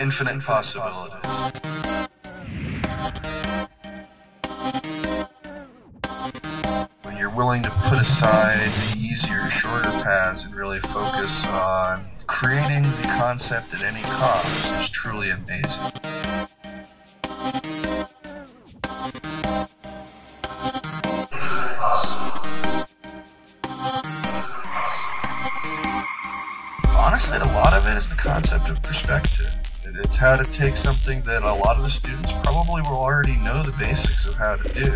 infinite possibilities. When you're willing to put aside the easier, shorter paths and really focus on creating the concept at any cost is truly amazing. Honestly, a lot of it is the concept of perspective. It's how to take something that a lot of the students probably will already know the basics of how to do,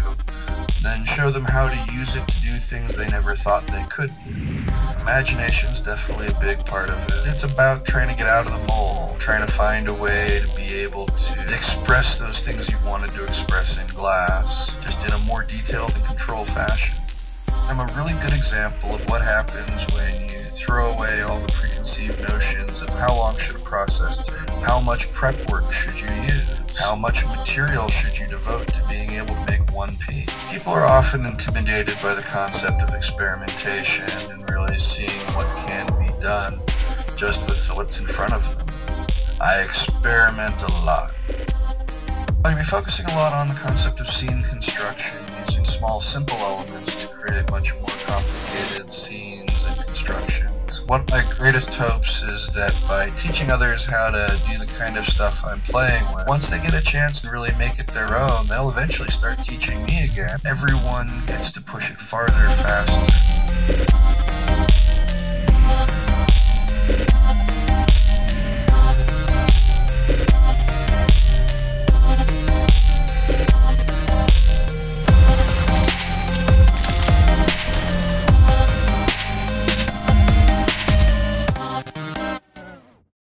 then show them how to use it to do things they never thought they could do. Imagination is definitely a big part of it. It's about trying to get out of the mold, trying to find a way to be able to express those things you've wanted to express in glass, just in a more detailed and controlled fashion. I'm a really good example of what happens when you throw away all the preconceived notions of how long should a process take, how much prep work should you use, how much material should you devote to being able to make one piece. People are often intimidated by the concept of experimentation and really seeing what can be done just with what's in front of them. I experiment a lot. I'll be focusing a lot on the concept of scene construction, using small, simple elements to create much more complicated scenes and constructions. One of my greatest hopes is that by teaching others how to do the kind of stuff I'm playing with, once they get a chance to really make it their own, they'll eventually start teaching me again. Everyone gets to push it farther, faster.